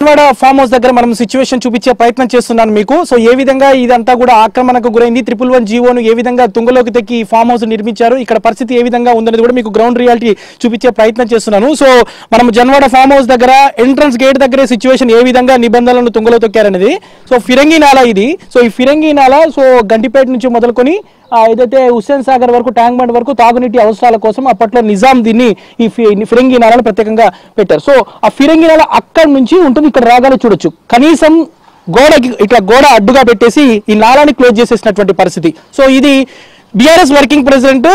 Janwada farm house దగ్గర మనం situation చూపించే ప్రయత్నం చేస్తున్నాను మీకు. సో ఏ విధంగా ఇదంతా కూడా ఆక్రమణకు గురైంది, 111 జీవోను ఏ విధంగా తుంగలోకి తెక్కి ఫామ్ హౌస్ నిర్మించారు, ఇక్కడ పరిస్థితి ఏ విధంగా ఉందనేది కూడా మీకు గ్రౌండ్ రియాలిటీ చూపించే ప్రయత్నం చేస్తున్నాను. సో మనం జన్వాడ ఫామ్ హౌస్ దగ్గర ఎంట్రన్స్ గేట్ దగ్గరే సిచ్యువేషన్ ఏ విధంగా నిబంధనలను తుంగలో తొక్కారనేది. సో ఫిరంగి నాలా ఇది. సో ఈ ఫిరంగి నాలా సో గంటిపేట నుంచి మొదలుకొని ఏదైతే హుస్సేన్ సాగర్ వరకు, ట్యాంక్ బండ్ వరకు తాగునీటి అవసరాల కోసం అప్పట్లో నిజాం దీన్ని ఈ ఫిరంగి నాలను ప్రత్యేకంగా పెట్టారు. సో ఆ ఫిరంగి నాల అక్కడి నుంచి ఉంటుంది, ఇక్కడ రాగానే చూడొచ్చు. కనీసం గోడకి ఇట్లా గోడ అడ్డుగా పెట్టేసి ఈ నాలాని క్లోజ్ చేసేసినటువంటి పరిస్థితి. సో ఇది బీఆర్ఎస్ వర్కింగ్ ప్రెసిడెంట్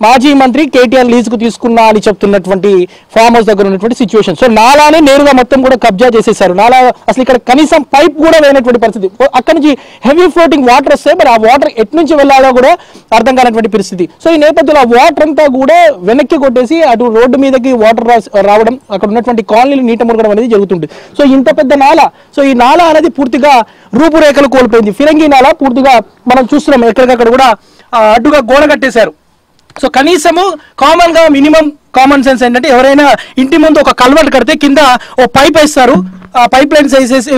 మాజీ మంత్రి కేటీఆర్ లీజుకు తీసుకున్నా అని చెప్తున్నటువంటి ఫామ్ హౌస్ దగ్గర ఉన్నటువంటి సిచ్యువేషన్. సో నాలానే నేరుగా మొత్తం కూడా కబ్జా చేసేసారు. నాలా అసలు ఇక్కడ కనీసం పైప్ కూడా లేనటువంటి పరిస్థితి. అక్కడి నుంచి హెవీ ఫ్లోటింగ్ వాటర్ వస్తాయి, మరి ఆ వాటర్ ఎటు నుంచి వెళ్ళాలో కూడా అర్థం కానటువంటి పరిస్థితి. సో ఈ నేపథ్యంలో ఆ వాటర్ అంతా కూడా వెనక్కి కొట్టేసి అటు రోడ్డు మీదకి వాటర్ రావడం, అక్కడ ఉన్నటువంటి కాలనీలు నీట మునగడం అనేది జరుగుతుంది. సో ఇంత పెద్ద నాల, సో ఈ నాల అనేది పూర్తిగా రూపురేఖలు కోల్పోయింది. ఫిరంగి నాల పూర్తిగా మనం చూస్తున్నాం, ఎక్కడికక్కడ కూడా అడ్డుగా గోడ కట్టేశారు. సో కనీసము కామన్ గా మినిమం కామన్ సెన్స్ ఏంటంటే ఎవరైనా ఇంటి ముందు ఒక కల్వర్ట్ కడితే కింద ఓ పైప్ వేస్తారు, ఆ పైప్ లైన్స్ వేసేసి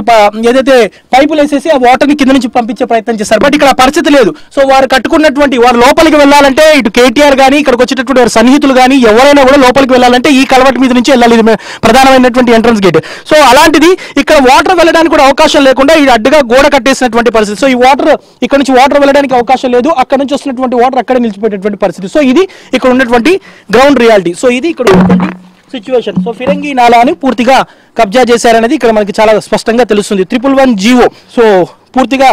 ఏదైతే పైపులు వేసేసి ఆ వాటర్ ని కింద నుంచి పంపించే ప్రయత్నం చేస్తారు. బట్ ఇక్కడ పరిస్థితి లేదు. సో వారు కట్టుకున్నటువంటి వారు లోపలికి వెళ్ళాలంటే ఇటు కేటీఆర్ కానీ ఇక్కడికి వచ్చేటటువంటి వారి సన్నిహితులు కానీ ఎవరైనా కూడా లోపలికి వెళ్ళాలంటే ఈ కల్వర్ట్ మీద నుంచి వెళ్ళాలి, ఇది ప్రధానమైనటువంటి ఎంట్రన్స్ గేట్. సో అలాంటిది ఇక్కడ వాటర్ వెళ్ళడానికి కూడా అవకాశం లేకుండా ఇది అడ్డుగా గోడ కట్టేసినటువంటి పరిస్థితి. సో ఈ వాటర్ ఇక్కడ నుంచి వాటర్ వెళ్ళడానికి అవకాశం లేదు, అక్కడ నుంచి వస్తున్నటువంటి వాటర్ అక్కడే నిలిచిపోయేటటువంటి పరిస్థితి. సో ఇది ఇక్కడ ఉన్నటువంటి గ్రౌండ్ రియాలిటీ. సో ఇది ఇక్కడ ఉన్నటువంటి సిచ్యువేషన్. సో ఫిరంగి నాలాని పూర్తిగా కబ్జా చేశారనేది ఇక్కడ మనకి చాలా స్పష్టంగా తెలుస్తుంది. 111 జీవో సో పూర్తిగా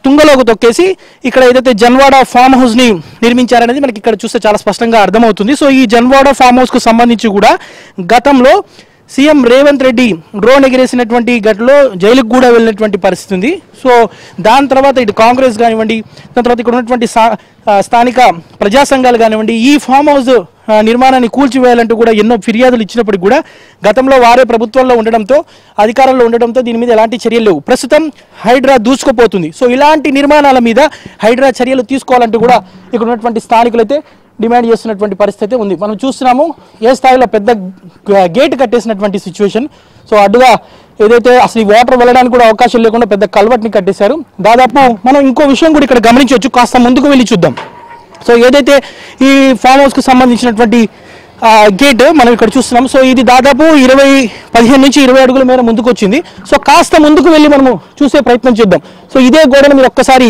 తుంగలోకి తొక్కేసి ఇక్కడ ఏదైతే జన్వాడ ఫామ్ హౌస్ ని నిర్మించారనేది మనకి ఇక్కడ చూస్తే చాలా స్పష్టంగా అర్థమవుతుంది. సో ఈ జన్వాడ ఫామ్ హౌస్ కు సంబంధించి కూడా గతంలో సీఎం రేవంత్ రెడ్డి డ్రోన్ ఎగిరేసినటువంటి ఘటనలో జైలుకు కూడా వెళ్ళినటువంటి పరిస్థితి ఉంది. సో దాని తర్వాత ఇటు కాంగ్రెస్ కానివ్వండి, దాని తర్వాత ఇక్కడ ఉన్నటువంటి స్థానిక ప్రజా సంఘాలు కానివ్వండి ఈ ఫామ్ హౌస్ నిర్మాణాన్ని కూల్చివేయాలంటూ కూడా ఎన్నో ఫిర్యాదులు ఇచ్చినప్పటికీ కూడా గతంలో వారే ప్రభుత్వంలో ఉండడంతో, అధికారంలో ఉండడంతో దీని మీద ఎలాంటి చర్యలు లేవు. ప్రస్తుతం హైడ్రా దూసుకుపోతుంది. సో ఇలాంటి నిర్మాణాల మీద హైడ్రా చర్యలు తీసుకోవాలంటూ కూడా ఇక్కడ ఉన్నటువంటి స్థానికులైతే డిమాండ్ చేస్తున్నటువంటి పరిస్థితి ఉంది. మనం చూస్తున్నాము ఏ స్థాయిలో పెద్ద గేట్ కట్టేసినటువంటి సిచ్యువేషన్. సో అడ్డుగా ఏదైతే అసలు ఈ వాటర్ వెళ్ళడానికి కూడా అవకాశం లేకుండా పెద్ద కల్వర్ట్ ని కట్టేశారు. దాదాపు మనం ఇంకో విషయం కూడా ఇక్కడ గమనించవచ్చు, కాస్త ముందుకు వెళ్ళి చూద్దాం. సో ఏదైతే ఈ ఫామ్ హౌస్ కు సంబంధించినటువంటి గేట్ మనం ఇక్కడ చూస్తున్నాం. సో ఇది దాదాపు 15 నుంచి 20 అడుగుల మేర ముందుకు వచ్చింది. సో కాస్త ముందుకు వెళ్ళి మనము చూసే ప్రయత్నం చేద్దాం. సో ఇదే గోడను మీరు ఒక్కసారి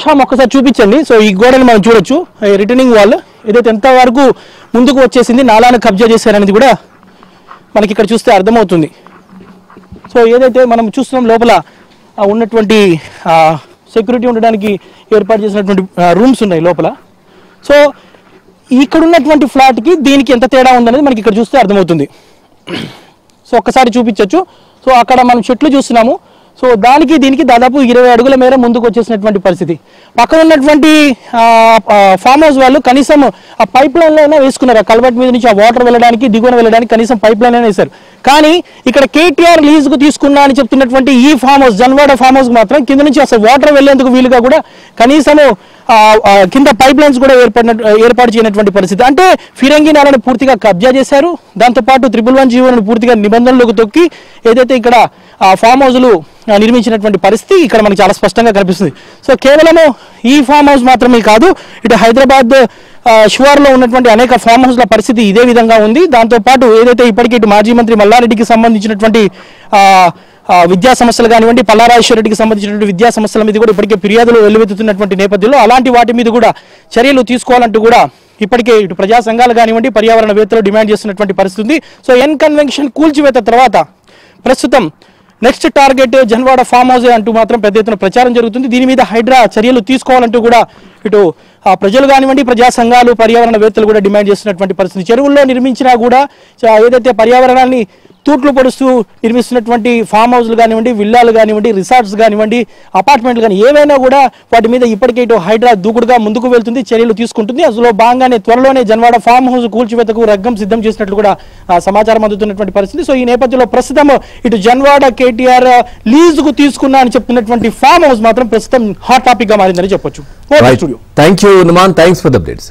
షామ్ ఒక్కసారి చూపించండి. సో ఈ గోడని మనం చూడొచ్చు, రిటర్నింగ్ వాల్ ఏదైతే ఎంత వరకు ముందుకు వచ్చేసింది, నాలాను కబ్జా చేశారనేది కూడా మనకి ఇక్కడ చూస్తే అర్థమవుతుంది. సో ఏదైతే మనం చూస్తున్నాం లోపల ఉన్నటువంటి సెక్యూరిటీ ఉండడానికి ఏర్పాటు చేసినటువంటి రూమ్స్ ఉన్నాయి లోపల. సో ఇక్కడ ఉన్నటువంటి ఫ్లాట్కి దీనికి ఎంత తేడా ఉందనేది మనకి ఇక్కడ చూస్తే అర్థమవుతుంది. సో ఒక్కసారి చూపించవచ్చు. సో అక్కడ మనం చెట్లు చూస్తున్నాము. సో దానికి దీనికి దాదాపు 20 అడుగుల మేర ముందుకు వచ్చేసినటువంటి పరిస్థితి. పక్కన ఉన్నటువంటి ఫామ్ హౌస్ వాళ్ళు కనీసం ఆ పైప్ లైన్ అయినా వేసుకున్నారు, ఆ కల్వర్ట్ మీద నుంచి ఆ వాటర్ వెళ్ళడానికి దిగువన వెళ్ళడానికి కనీసం పైప్ లైన్ అయినా వేశారు. కానీ ఇక్కడ కేటీఆర్ లీజుకు తీసుకున్నా అని చెప్తున్నటువంటి ఈ farm house Janwada farm house మాత్రం కింద నుంచి అసలు వాటర్ వెళ్లేందుకు వీలుగా కూడా కనీసము కింద పైప్ లైన్స్ కూడా ఏర్పాటు చేయనటువంటి పరిస్థితి. అంటే ఫిరంగి నాలను పూర్తిగా కబ్జా చేశారు. దాంతోపాటు 111 జీవోలను పూర్తిగా నిబంధనలకు తొక్కి ఏదైతే ఇక్కడ ఫామ్ హౌస్లు నిర్మించినటువంటి పరిస్థితి ఇక్కడ మనకు చాలా స్పష్టంగా కనిపిస్తుంది. సో కేవలము ఈ ఫామ్ హౌస్ మాత్రమే కాదు, ఇటు హైదరాబాద్ శివార్లో ఉన్నటువంటి అనేక ఫామ్ హౌస్ల పరిస్థితి ఇదే విధంగా ఉంది. దాంతోపాటు ఏదైతే ఇప్పటికీ ఇటు మాజీ మంత్రి మల్లారెడ్డికి సంబంధించినటువంటి విద్యా సమస్యలు కానివ్వండి, పల్లారాజేశ్వరరెడ్డికి సంబంధించినటువంటి విద్యా సమస్యల మీద కూడా ఇప్పటికే ఫిర్యాదులు వెల్లువెత్తుతున్నటువంటి నేపథ్యంలో అలాంటి వాటి మీద కూడా చర్యలు తీసుకోవాలంటూ కూడా ఇప్పటికే ఇటు ప్రజా సంఘాలు కానివ్వండి, పర్యావరణవేత్తలు డిమాండ్ చేస్తున్నటువంటి పరిస్థితి ఉంది. సో ఎన్ కన్వెన్షన్ కూల్చివేత తర్వాత ప్రస్తుతం next target Janwada farm house అంటూ మాత్రం పెద్ద ఎత్తున ప్రచారం జరుగుతుంది. దీని మీద హైడ్రా చర్యలు తీసుకోవాలంటూ కూడా ఇటు ప్రజలు కానివ్వండి, ప్రజా సంఘాలు, పర్యావరణవేత్తలు కూడా డిమాండ్ చేస్తున్నటువంటి పరిస్థితి. చెరువుల్లో నిర్మించినా కూడా ఏదైతే పర్యావరణాన్ని తూట్లు పొడుస్తూ నిర్మిస్తున్నటువంటి ఫామ్ హౌస్లు కానివ్వండి, విల్లాలు కానివ్వండి, రిసార్ట్స్ కానివ్వండి, అపార్ట్మెంట్లు కానీ ఏవైనా కూడా వాటి మీద ఇప్పటికే ఇటు హైడ్రా దూకుడుగా ముందుకు వెళ్తుంది, చర్యలు తీసుకుంటుంది. అందులో భాగంగానే త్వరలోనే జన్వాడ ఫామ్ హౌస్ కూల్చివేతకు రగ్గం సిద్ధం చేసినట్లు కూడా సమాచారం అందుతున్నటువంటి పరిస్థితి. సో ఈ నేపథ్యంలో ప్రస్తుతం ఇటు జన్వాడ కేటీఆర్ లీజుకు తీసుకున్నా అని చెప్తున్నటువంటి ఫామ్ హౌస్ మాత్రం ప్రస్తుతం హాట్ టాపిక్ గా మారిందని చెప్పొచ్చు. Thank you Numan, thanks for the updates.